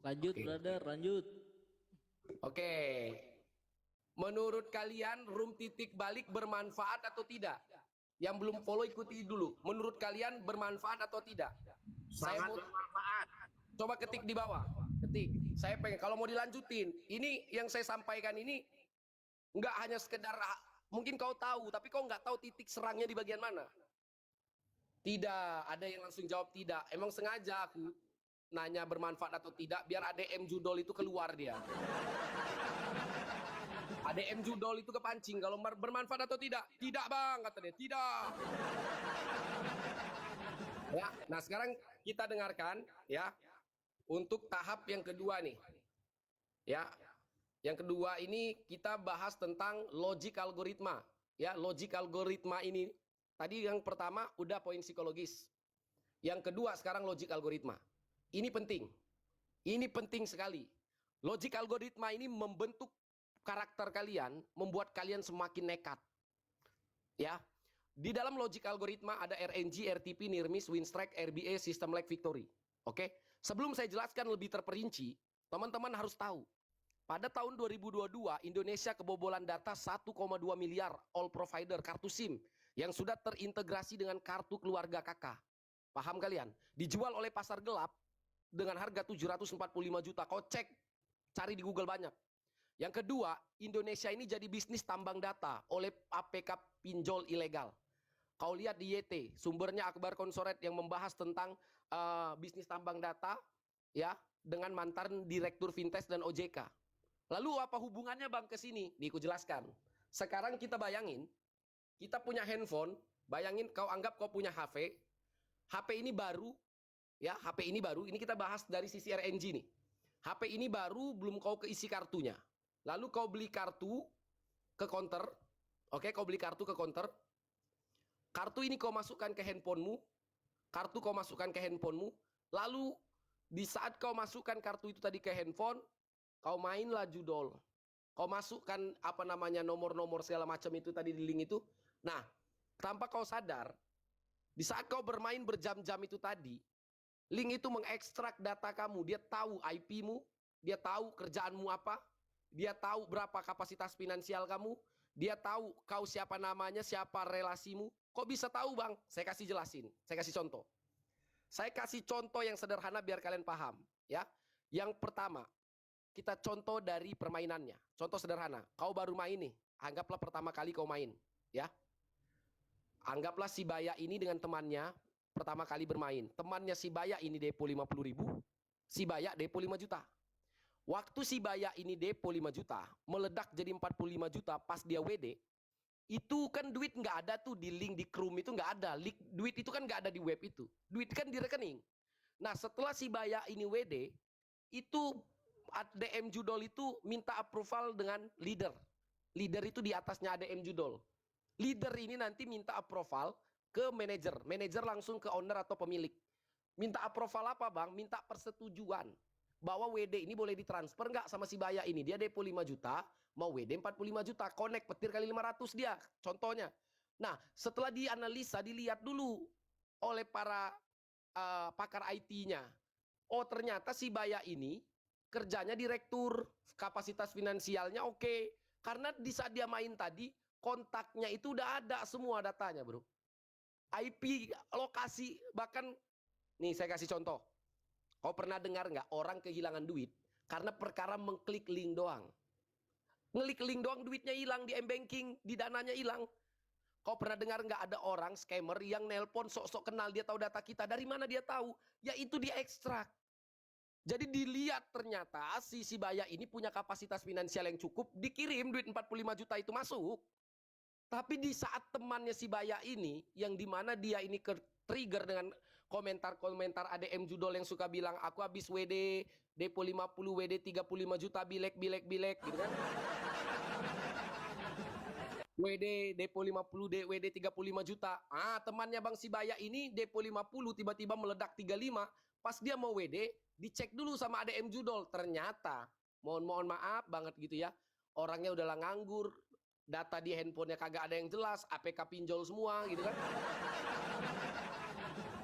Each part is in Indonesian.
Lanjut, Oke. brother, lanjut. Oke. Menurut kalian room titik balik bermanfaat atau tidak? Yang belum follow ikuti dulu. Menurut kalian bermanfaat atau tidak? Saya Sangat mau bermanfaat. coba ketik di bawah. Ketik. Saya pengen kalau mau dilanjutin. Ini yang saya sampaikan ini nggak hanya sekedar mungkin kau tahu, tapi kau nggak tahu titik serangnya di bagian mana. Tidak, ada yang langsung jawab tidak. Emang sengaja aku nanya bermanfaat atau tidak biar ADM Judol itu keluar dia. ADM Judol itu kepancing kalau bermanfaat atau tidak? Tidak, Bang, kata dia. Tidak. Ya, nah sekarang kita dengarkan ya untuk tahap yang kedua nih. Ya. Yang kedua ini kita bahas tentang logic algoritma. Ya, logic algoritma ini tadi yang pertama udah poin psikologis. Yang kedua sekarang logic algoritma. Ini penting. Ini penting sekali. Logic algoritma ini membentuk karakter kalian, membuat kalian semakin nekat. Ya. Di dalam logic algoritma ada RNG, RTP, Nirmis, Winstrike, RBA, System Like Victory. Oke. Sebelum saya jelaskan lebih terperinci, teman-teman harus tahu. Pada tahun 2022, Indonesia kebobolan data 1,2 miliar all provider kartu SIM yang sudah terintegrasi dengan kartu keluarga kakak. Paham kalian? Dijual oleh pasar gelap dengan harga 745 juta. Kau cek, cari di Google banyak. Yang kedua, Indonesia ini jadi bisnis tambang data oleh APK pinjol ilegal. Kau lihat di YT, sumbernya Akbar Konsoret yang membahas tentang bisnis tambang data ya dengan mantan direktur Vintes dan OJK. Lalu apa hubungannya Bang ke sini? Nih aku jelaskan. Sekarang kita bayangin, kita punya handphone, bayangin kau anggap kau punya HP. HP ini baru, ya HP ini baru, ini kita bahas dari sisi RNG nih. HP ini baru, belum kau keisi kartunya. Lalu kau beli kartu ke counter, oke, kau beli kartu ke counter. Kartu ini kau masukkan ke handphonemu, kartu kau masukkan ke handphonemu, lalu di saat kau masukkan kartu itu tadi ke handphone, kau mainlah Judol. Kau masukkan apa namanya nomor-nomor segala macam itu tadi di link itu. Nah, tanpa kau sadar, di saat kau bermain berjam-jam itu tadi, link itu mengekstrak data kamu. Dia tahu IP-mu, dia tahu kerjaanmu apa, dia tahu berapa kapasitas finansial kamu, dia tahu kau siapa namanya, siapa relasimu. Kok bisa tahu Bang? Saya kasih jelasin, saya kasih contoh. Saya kasih contoh yang sederhana biar kalian paham. Ya, yang pertama, kita contoh dari permainannya. Contoh sederhana, kau baru main nih. Anggaplah pertama kali kau main, ya. Anggaplah si Baya ini dengan temannya pertama kali bermain. Temannya si Baya ini depo 50.000, si Baya depo 5 juta. Waktu si Baya ini depo 5 juta, meledak jadi 45 juta pas dia WD, itu kan duit nggak ada tuh di link di Chrome itu nggak ada. Duit itu kan nggak ada di web itu. Duit kan di rekening. Nah setelah si Baya ini WD, itu ADM Judol itu minta approval dengan leader. Leader itu di atasnya ADM Judol. Leader ini nanti minta approval ke manajer. Manajer langsung ke owner atau pemilik. Minta approval apa Bang? Minta persetujuan. Bahwa WD ini boleh ditransfer nggak sama si Baya ini. Dia depo 5 juta, mau WD 45 juta. Connect petir kali 500 dia. Contohnya. Nah setelah dianalisa, dilihat dulu oleh para pakar IT-nya. Oh ternyata si Baya ini kerjanya direktur, kapasitas finansialnya oke. Karena di saat dia main tadi, kontaknya itu udah ada semua datanya bro. IP, lokasi, bahkan nih saya kasih contoh. Kau pernah dengar nggak orang kehilangan duit karena perkara mengklik link doang? Ngeklik link doang duitnya hilang di M-Banking, di dananya hilang. Kau pernah dengar nggak ada orang scammer yang nelpon sok-sok kenal, dia tahu data kita. Dari mana dia tahu? Ya itu dia ekstrak. Jadi dilihat ternyata si Baya ini punya kapasitas finansial yang cukup, dikirim duit 45 juta itu masuk. Tapi di saat temannya si Baya ini, yang dimana dia ini trigger dengan komentar-komentar ADM Judol yang suka bilang, aku habis WD, depo 50, WD 35 juta, bilek, gitu kan. WD, depo 50, WD 35 juta. Temannya Bang si Baya ini depo 50, tiba-tiba meledak 35. Pas dia mau WD, dicek dulu sama ADM Judol. Ternyata, mohon maaf banget gitu ya, orangnya udahlah nganggur, data di handphonenya kagak ada yang jelas, APK pinjol semua gitu kan.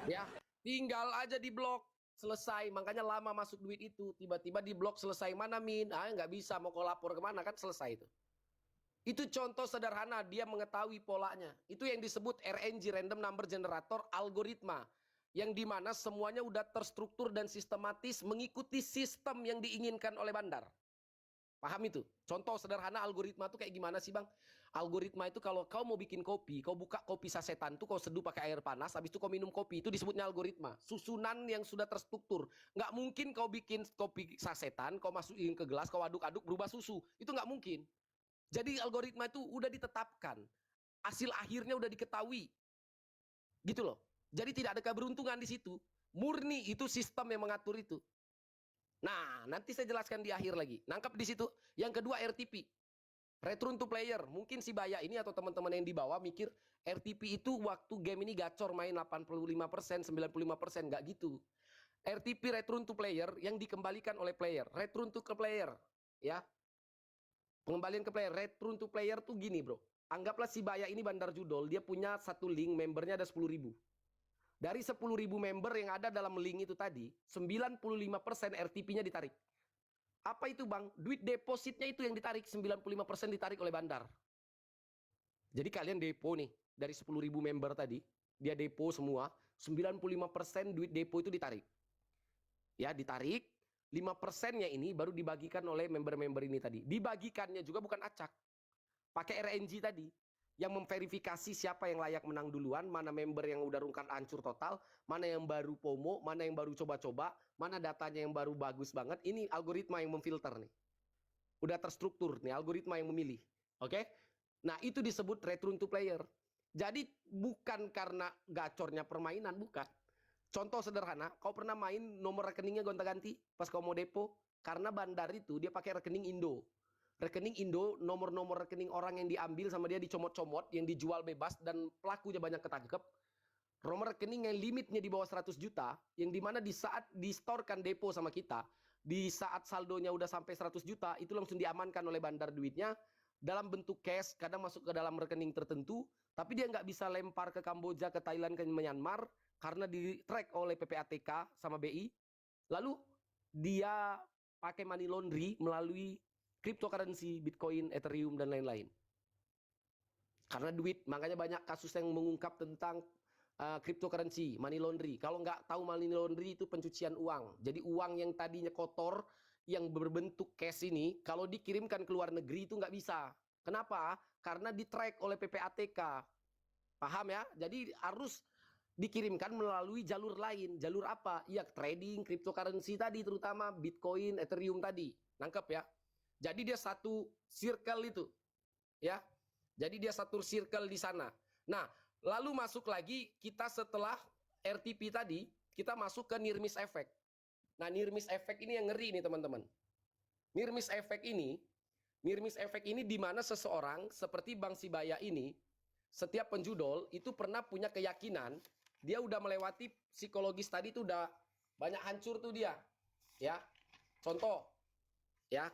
Ya, tinggal aja di blok. selesai, makanya lama masuk duit itu, tiba-tiba diblok selesai, mana Min? Nggak bisa, mau kau lapor kemana, kan selesai itu. Itu contoh sederhana, dia mengetahui polanya. Itu yang disebut RNG, Random Number Generator algoritma, yang dimana semuanya udah terstruktur dan sistematis mengikuti sistem yang diinginkan oleh bandar. Paham itu? Contoh sederhana algoritma itu kayak gimana sih Bang? Algoritma itu kalau kau mau bikin kopi, kau buka kopi sasetan tuh, kau seduh pakai air panas, habis itu kau minum kopi, itu disebutnya algoritma. Susunan yang sudah terstruktur. Nggak mungkin kau bikin kopi sasetan, kau masukin ke gelas, kau aduk-aduk berubah susu. Itu nggak mungkin. Jadi algoritma itu udah ditetapkan. Hasil akhirnya udah diketahui. Gitu loh. Jadi tidak ada keberuntungan di situ. Murni itu sistem yang mengatur itu. Nah, nanti saya jelaskan di akhir lagi. Nangkap di situ. Yang kedua RTP. Return to player. Mungkin si Baya ini atau teman-teman yang di bawah mikir RTP itu waktu game ini gacor main 85%, 95%. Nggak gitu. RTP return to player yang dikembalikan oleh player. Return to ke player. Ya. Pengembalian ke player. Return to player tuh gini bro. Anggaplah si Baya ini bandar judol. Dia punya satu link, membernya ada 10.000. Dari 10.000 member yang ada dalam link itu tadi, 95% RTP-nya ditarik. Apa itu Bang? Duit depositnya itu yang ditarik, 95% ditarik oleh bandar. Jadi kalian depo nih, dari 10.000 member tadi, dia depo semua, 95% duit depo itu ditarik. Ya, ditarik, 5%-nya ini baru dibagikan oleh member-member ini tadi. Dibagikannya juga bukan acak. Pakai RNG tadi. Yang memverifikasi siapa yang layak menang duluan, mana member yang udah rungkat hancur total, mana yang baru promo, mana yang baru coba-coba, mana datanya yang baru bagus banget. Ini algoritma yang memfilter nih. Udah terstruktur nih, algoritma yang memilih. Oke? Nah, itu disebut return to player. Jadi bukan karena gacornya permainan, bukan. Contoh sederhana, kau pernah main nomor rekeningnya gonta-ganti pas kau mau depo? Karena bandar itu dia pakai rekening Indo. Rekening Indo, nomor-nomor rekening orang yang diambil sama dia dicomot-comot, yang dijual bebas dan pelakunya banyak ketangkep. Nomor rekening yang limitnya di bawah 100 juta, yang dimana di saat distorkan depo sama kita, di saat saldonya udah sampai 100 juta, itu langsung diamankan oleh bandar duitnya, dalam bentuk cash, kadang masuk ke dalam rekening tertentu, tapi dia nggak bisa lempar ke Kamboja, ke Thailand, ke Myanmar, karena di-track oleh PPATK sama BI. Lalu dia pakai money laundry melalui cryptocurrency, Bitcoin, Ethereum, dan lain-lain. Karena duit, makanya banyak kasus yang mengungkap tentang cryptocurrency, money laundry. Kalau nggak tahu money laundry itu pencucian uang. Jadi uang yang tadinya kotor, yang berbentuk cash ini, kalau dikirimkan ke luar negeri itu nggak bisa. Kenapa? Karena di-track oleh PPATK. Paham ya? Jadi harus dikirimkan melalui jalur lain. Jalur apa? Ya trading, cryptocurrency tadi, terutama Bitcoin, Ethereum tadi. Nangkep ya? Jadi dia satu circle itu, ya. Jadi dia satu circle di sana. Nah, lalu masuk lagi kita setelah RTP tadi, kita masuk ke near miss effect. Nah, near miss effect ini yang ngeri nih teman-teman. Near miss effect ini di mana seseorang seperti Bang Sibaya ini, setiap penjudol itu pernah punya keyakinan dia udah melewati psikologis tadi tuh udah banyak hancur tuh dia, ya. Contoh, ya.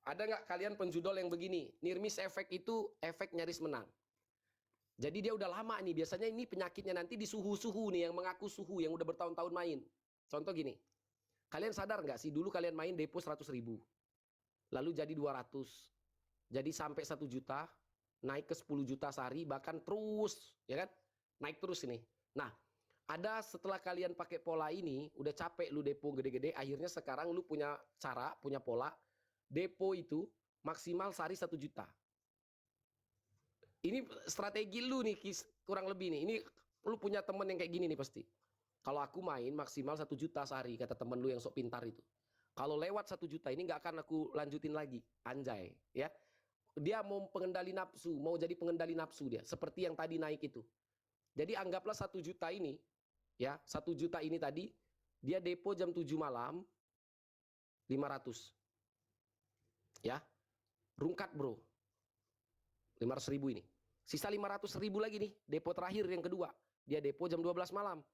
Ada nggak kalian penjudol yang begini? Near miss effect itu efek nyaris menang. Jadi dia udah lama nih. Biasanya ini penyakitnya nanti di suhu-suhu nih, yang mengaku suhu, yang udah bertahun-tahun main. Contoh gini. Kalian sadar nggak sih dulu kalian main depo 100.000. Lalu jadi 200. Jadi sampai 1 juta. Naik ke 10 juta sehari. Bahkan terus. Ya kan? Naik terus ini. Nah. Ada setelah kalian pakai pola ini. Udah capek lu depo gede-gede. Akhirnya sekarang lu punya cara, punya pola. Depo itu maksimal sehari 1 juta. Ini strategi lu nih kurang lebih nih. Ini lu punya temen yang kayak gini nih pasti. Kalau aku main maksimal 1 juta sehari, kata temen lu yang sok pintar itu. Kalau lewat 1 juta ini nggak akan aku lanjutin lagi. Anjay, ya. Dia mau pengendali nafsu, mau jadi pengendali nafsu dia. Seperti yang tadi naik itu. Jadi anggaplah 1 juta ini, ya 1 juta ini tadi, dia depo jam 7 malam, 500. Ya, rungkat bro, 500.000 ini. Sisa 500.000 lagi nih, depo terakhir yang kedua. Dia depo jam 12 malam.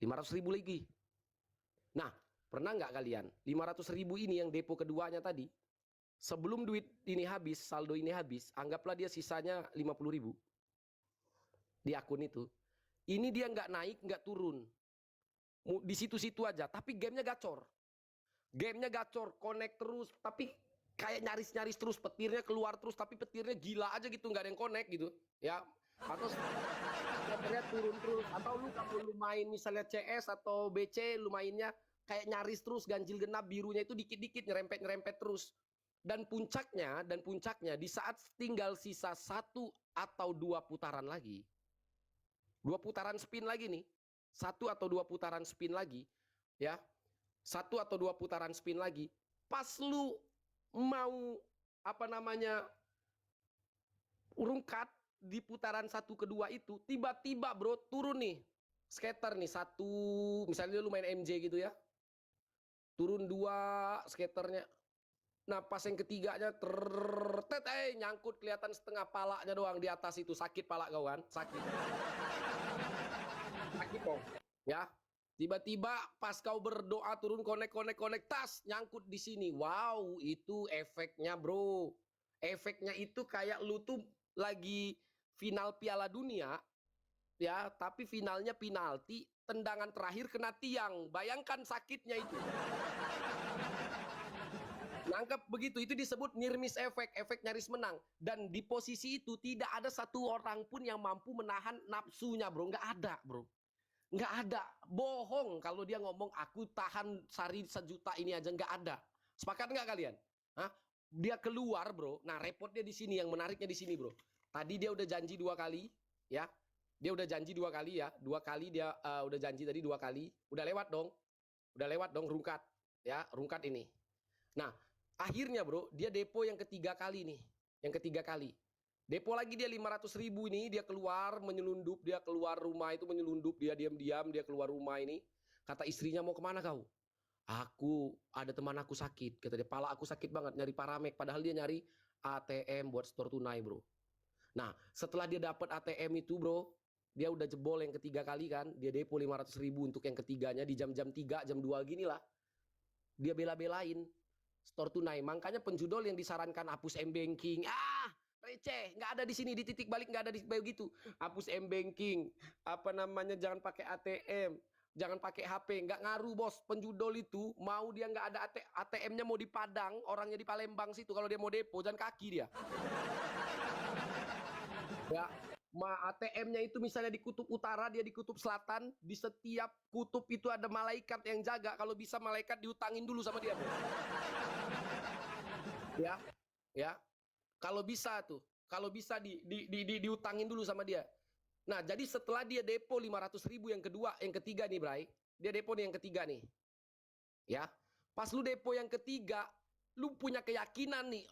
500.000 lagi. Nah, pernah nggak kalian, 500.000 ini yang depo keduanya tadi, sebelum duit ini habis, saldo ini habis, anggaplah dia sisanya 50.000 di akun itu. Ini dia nggak naik, nggak turun. Di situ-situ aja, tapi gamenya gacor. Gamenya gacor, connect terus, tapi kayak nyaris-nyaris terus, petirnya keluar terus, tapi petirnya gila aja gitu, nggak ada yang connect gitu, ya. Atau petirnya turun terus, atau lu kalau lu main misalnya CS atau BC, lu mainnya kayak nyaris terus, ganjil genap birunya itu dikit-dikit nyerempet-nyerempet terus. Dan puncaknya di saat tinggal sisa 1 atau 2 putaran lagi, 2 putaran spin lagi nih, 1 atau 2 putaran spin lagi, ya, 1 atau 2 putaran spin lagi, pas lu mau apa namanya rungkat di putaran 1 kedua itu, tiba-tiba bro turun nih skater nih satu, misalnya lu main MJ gitu ya, turun 2 skaternya. Nah pas yang ketiganya nyangkut, kelihatan setengah palanya doang di atas itu, sakit pala kau kan, sakit kok ya. Tiba-tiba pas kau berdoa turun connect tas nyangkut di sini. Wow, itu efeknya bro. Efeknya itu kayak lu tuh lagi final Piala Dunia ya, tapi finalnya penalti, tendangan terakhir kena tiang. Bayangkan sakitnya itu. Nangkep begitu, itu disebut near miss efek, efek nyaris menang. Dan di posisi itu tidak ada satu orang pun yang mampu menahan nafsunya bro, nggak ada bro. Nggak ada, bohong kalau dia ngomong aku tahan sari 1 juta ini aja, nggak ada. Sepakat nggak kalian? Hah? Dia keluar bro. Nah repotnya di sini, yang menariknya di sini bro. Tadi dia udah janji 2 kali, ya. Dia udah janji 2 kali ya, 2 kali dia udah janji tadi 2 kali. Udah lewat dong rungkat, ya rungkat ini. Nah akhirnya bro dia depo yang ketiga kali nih, depo lagi dia 500.000 ini, dia keluar menyelundup, dia keluar rumah itu menyelundup, dia diam-diam, dia keluar rumah ini. Kata istrinya, mau kemana kau? Aku ada teman aku sakit, kata dia, pala aku sakit banget, nyari Paramek, padahal dia nyari ATM buat store tunai bro. Nah setelah dia dapat ATM itu bro, dia udah jebol yang ketiga kali kan, dia depo 500.000 untuk yang ketiganya di jam-jam 3, jam 2 gini lah. Dia bela-belain store tunai, makanya penjudol yang disarankan hapus M-Banking, receh, nggak ada di sini, di titik balik nggak ada di begitu. Hapus M-Banking, apa namanya, jangan pakai ATM, jangan pakai HP, nggak ngaruh bos. Penjudol itu mau dia nggak ada ATM-nya, mau di Padang, orangnya di Palembang situ, kalau dia mau depo jalan kaki dia. Ya, ATM-nya itu misalnya di kutub utara, dia di kutub selatan, di setiap kutub itu ada malaikat yang jaga. Kalau bisa malaikat diutangin dulu sama dia. Ya. Kalau bisa diutangin dulu sama dia. Nah, jadi setelah dia depo 500.000 yang ketiga nih, Bray. Dia depo nih yang ketiga nih. Ya. Pas lu depo yang ketiga, lu punya keyakinan nih,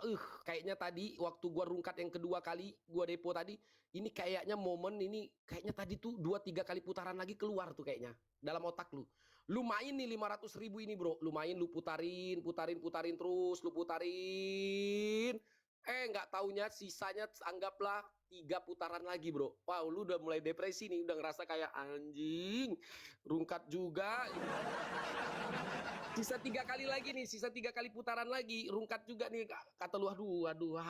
kayaknya tadi waktu gua rungkat yang kedua kali, gua depo tadi, ini kayaknya momen ini, kayaknya tadi tuh 2-3 kali putaran lagi keluar tuh kayaknya dalam otak lu. Lu main nih 500.000 ini bro, lu main, lu putarin terus, lu putarin. Nggak taunya sisanya anggaplah 3 putaran lagi bro. Wow, lu udah mulai depresi nih, udah ngerasa kayak anjing, rungkat juga. Sisa 3 kali lagi nih, sisa 3 kali putaran lagi, rungkat juga nih. Kata lu, aduh,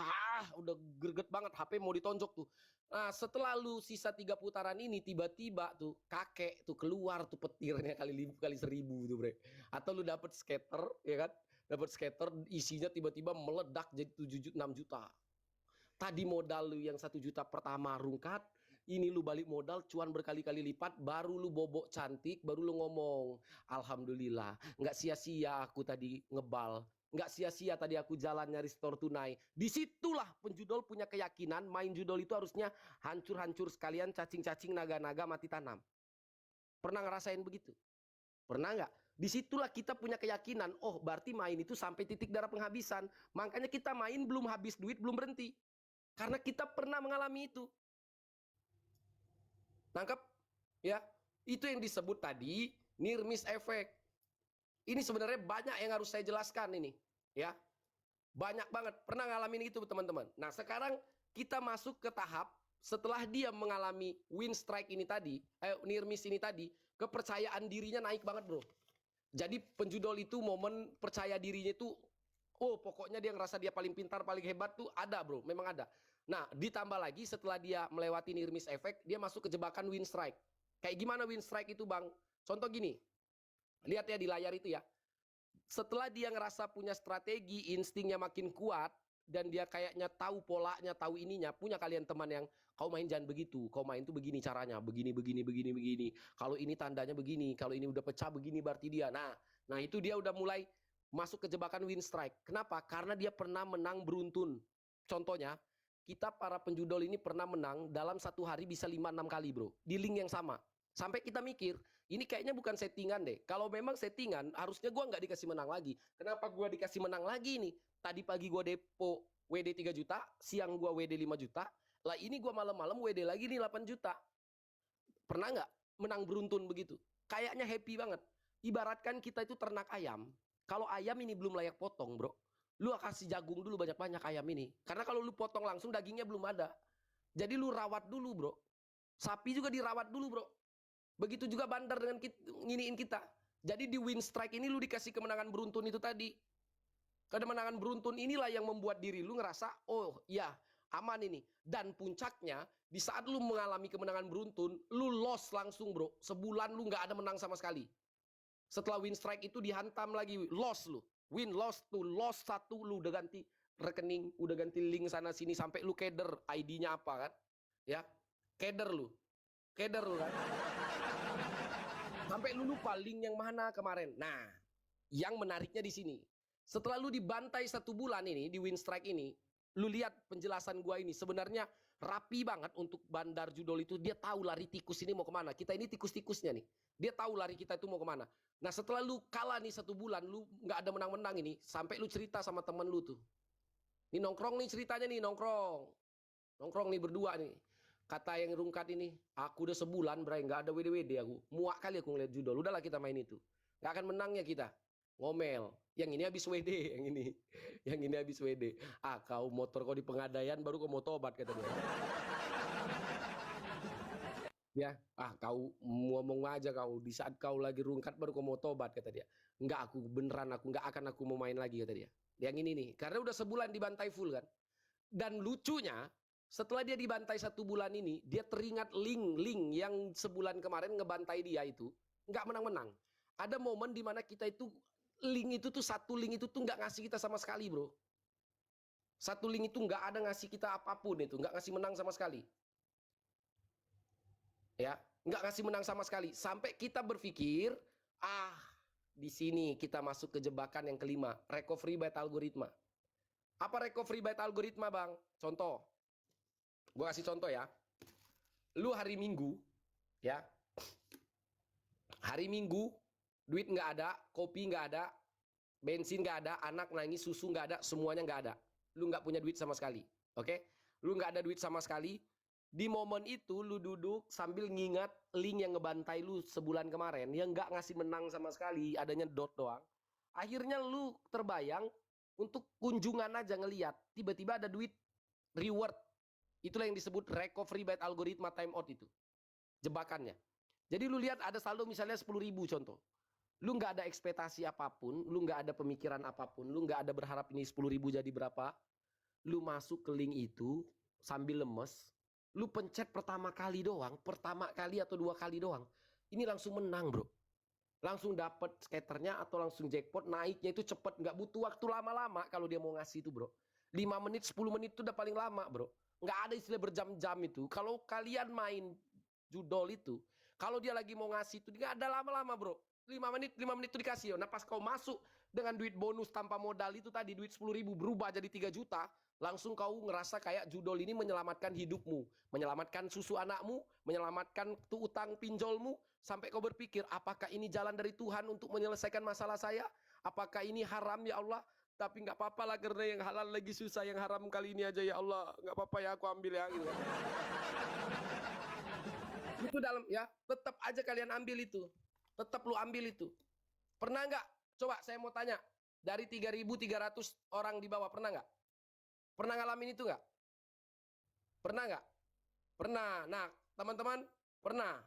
udah greget banget, HP mau ditonjok tuh. Nah, setelah lu sisa 3 putaran ini, tiba-tiba tuh kakek tuh keluar tuh petirnya kali 1000 tuh bre. Atau lu dapet skater, ya kan? Dapat skater isinya tiba-tiba meledak jadi 6 juta. Tadi modal lu yang 1 juta pertama rungkat, ini lu balik modal cuan berkali-kali lipat, baru lu bobok cantik, baru lu ngomong, alhamdulillah, nggak sia-sia aku tadi ngebal, nggak sia-sia tadi aku jalan nyari store tunai. Disitulah penjudol punya keyakinan main judol itu harusnya hancur-hancur sekalian, cacing-cacing, naga-naga mati tanam. Pernah ngerasain begitu? Pernah nggak? Disitulah kita punya keyakinan, oh berarti main itu sampai titik darah penghabisan. Makanya kita main belum habis duit, belum berhenti. Karena kita pernah mengalami itu. Nangkep? Ya, itu yang disebut tadi near miss effect. Ini sebenarnya banyak yang harus saya jelaskan ini. Ya, banyak banget. Pernah ngalamin itu teman-teman. Nah sekarang kita masuk ke tahap setelah dia mengalami win strike ini tadi, near miss ini tadi, kepercayaan dirinya naik banget bro. Jadi penjudol itu momen percaya dirinya itu, oh pokoknya dia ngerasa dia paling pintar, paling hebat tuh ada bro, memang ada. Nah ditambah lagi setelah dia melewati near miss effect, dia masuk ke jebakan win strike. Kayak gimana win strike itu bang? Contoh gini, Lihat ya di layar itu ya. Setelah dia ngerasa punya strategi, instingnya makin kuat, dan dia kayaknya tahu polanya, tahu ininya, punya kalian teman yang kau main jangan begitu, kau main tuh begini caranya, begini begini begini begini. Kalau ini tandanya begini, kalau ini udah pecah begini berarti dia. Nah itu dia udah mulai masuk ke jebakan win strike. Kenapa? Karena dia pernah menang beruntun. Contohnya, kita para penjudol ini pernah menang dalam satu hari bisa 5-6 kali bro, di link yang sama. Sampai kita mikir, ini kayaknya bukan settingan deh. Kalau memang settingan, harusnya gue nggak dikasih menang lagi. Kenapa gue dikasih menang lagi nih? Tadi pagi gue depo WD 3 juta, siang gue WD 5 juta, lah ini gue malam-malam WD lagi nih 8 juta. Pernah nggak menang beruntun begitu? Kayaknya happy banget. Ibaratkan kita itu ternak ayam. Kalau ayam ini belum layak potong bro, lu kasih jagung dulu banyak-banyak ayam ini. Karena kalau lu potong langsung dagingnya belum ada. Jadi lu rawat dulu bro. Sapi juga dirawat dulu bro. Begitu juga bandar dengan nginiin kita. Jadi di win strike ini lu dikasih kemenangan beruntun itu tadi. Kemenangan beruntun inilah yang membuat diri lu ngerasa, oh ya aman ini. Dan puncaknya, di saat lu mengalami kemenangan beruntun, lu loss langsung bro. Sebulan lu nggak ada menang sama sekali. Setelah win strike itu dihantam lagi, loss lu. Win loss tuh, loss satu lu udah ganti rekening, udah ganti link sana sini sampai lu keder, ID-nya apa kan? Ya, keder lu kan? Sampai lu lupa link yang mana kemarin. Nah, yang menariknya di sini. Setelah lu dibantai 1 bulan ini, di win strike ini, lu lihat penjelasan gua ini. Sebenarnya rapi banget untuk bandar judol itu. Dia tahu lari tikus ini mau kemana. Kita ini tikus-tikusnya nih. Dia tahu lari kita itu mau kemana. Nah setelah lu kalah nih 1 bulan, lu nggak ada menang-menang ini. Sampai lu cerita sama temen lu tuh. Ini nongkrong nih ceritanya nih, nongkrong. Nongkrong nih berdua nih. Kata yang rungkat ini, aku udah sebulan Bray, nggak ada WD-WD aku. Muak kali aku ngeliat judol. Udahlah kita main itu. Nggak akan menangnya kita. Ngomel. Yang ini habis WD, yang ini. Yang ini habis WD. Ah, kau motor kau di Pengadaian baru kau mau tobat kata dia. Ya, kau ngomong aja kau di saat kau lagi rungkat baru kau mau tobat kata dia. Enggak, aku beneran aku nggak akan aku mau main lagi kata dia. Yang ini nih, karena udah sebulan dibantai full kan. Dan lucunya, setelah dia dibantai 1 bulan ini, dia teringat link yang sebulan kemarin ngebantai dia itu, nggak menang-menang. Ada momen di mana kita itu, link itu tuh, satu link itu tuh nggak ngasih kita sama sekali bro. Satu link itu nggak ada ngasih kita apapun itu, nggak ngasih menang sama sekali. Ya, nggak ngasih menang sama sekali. Sampai kita berpikir, di sini kita masuk ke jebakan yang kelima, recovery by algoritma. Apa recovery by algoritma bang? Contoh. Gue kasih contoh ya. Lu hari Minggu, ya. Hari Minggu, duit nggak ada, kopi nggak ada, bensin nggak ada, anak nangis, susu nggak ada, semuanya nggak ada. Lu nggak punya duit sama sekali. Oke? Lu nggak ada duit sama sekali. Di momen itu, lu duduk sambil ngingat link yang ngebantai lu sebulan kemarin, yang nggak ngasih menang sama sekali, adanya dot doang. Akhirnya lu terbayang untuk kunjungan aja ngeliat, tiba-tiba ada duit reward. Itulah yang disebut recovery by algoritma timeout itu. Jebakannya. Jadi lu lihat ada saldo misalnya 10.000 contoh. Lu nggak ada ekspektasi apapun, lu nggak ada pemikiran apapun, lu nggak ada berharap ini 10.000 jadi berapa. Lu masuk ke link itu sambil lemes, lu pencet pertama kali atau 2 kali doang. Ini langsung menang bro. Langsung dapat skaternya atau langsung jackpot, naiknya itu cepet, nggak butuh waktu lama-lama kalau dia mau ngasih itu bro. 5 menit, 10 menit itu udah paling lama bro. Nggak ada istilah berjam-jam itu. Kalau kalian main judol itu, kalau dia lagi mau ngasih itu nggak ada lama-lama bro. 5 menit itu dikasih. Nah pas kau masuk dengan duit bonus tanpa modal itu tadi, duit 10.000 berubah jadi 3 juta, langsung kau ngerasa kayak judol ini menyelamatkan hidupmu, menyelamatkan susu anakmu, menyelamatkan tuh utang pinjolmu, sampai kau berpikir, apakah ini jalan dari Tuhan untuk menyelesaikan masalah saya? Apakah ini haram ya Allah? Tapi nggak apa-apa lah, karena yang halal lagi susah, yang haram kali ini aja ya Allah, nggak apa-apa ya aku ambil ya gitu. Itu dalam ya, tetap aja kalian ambil itu, tetap lu ambil itu. Pernah nggak? Coba saya mau tanya, dari 3.300 orang di bawah pernah nggak? Pernah ngalamin itu nggak? Pernah nggak? Pernah. Nah teman-teman pernah?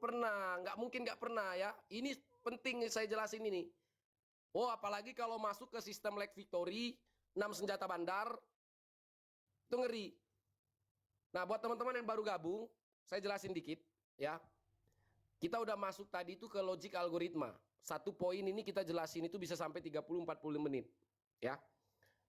Pernah. Nggak mungkin nggak pernah ya. Ini penting saya jelasin ini. Oh, apalagi kalau masuk ke sistem Lake Victory, 6 senjata bandar, itu ngeri. Nah, buat teman-teman yang baru gabung, saya jelasin dikit ya. Kita udah masuk tadi itu ke logic algoritma. satu poin ini kita jelasin itu bisa sampai 30-40 menit. Ya.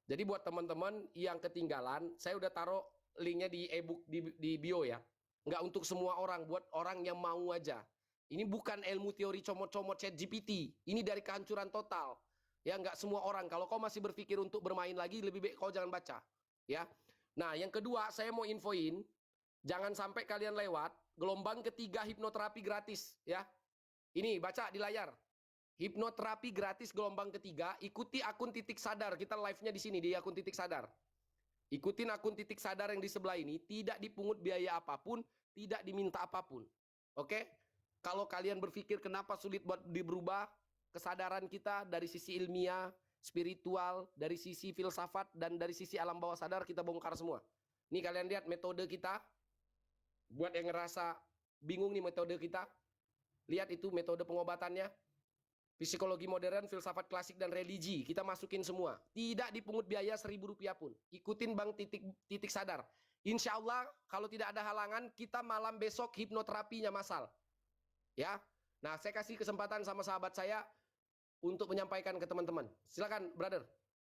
Jadi buat teman-teman yang ketinggalan, saya udah taruh linknya di e-book di bio ya. Nggak untuk semua orang, buat orang yang mau aja. Ini bukan ilmu teori comot-comot ChatGPT. Ini dari kehancuran total. Ya, nggak semua orang. Kalau kau masih berpikir untuk bermain lagi, lebih baik kau jangan baca. Ya. Nah, yang kedua, saya mau infoin, jangan sampai kalian lewat gelombang ketiga hipnoterapi gratis. Ya. Ini, baca di layar. Hipnoterapi gratis gelombang ketiga, ikuti akun Titik Sadar. Kita live-nya di sini, di akun Titik Sadar. Ikutin akun Titik Sadar yang di sebelah ini, tidak dipungut biaya apapun, tidak diminta apapun. Oke? Kalau kalian berpikir kenapa sulit buat berubah, kesadaran kita dari sisi ilmiah, spiritual, dari sisi filsafat, dan dari sisi alam bawah sadar, kita bongkar semua. Nih kalian lihat metode kita, buat yang ngerasa bingung nih metode kita, lihat itu metode pengobatannya. Psikologi modern, filsafat klasik, dan religi. Kita masukin semua. Tidak dipungut biaya Rp1.000 pun. Ikutin Bang Titik Sadar. Insya Allah, kalau tidak ada halangan, kita malam besok hipnoterapinya massal. Ya. Nah, saya kasih kesempatan sama sahabat saya untuk menyampaikan ke teman-teman. Silakan, brother.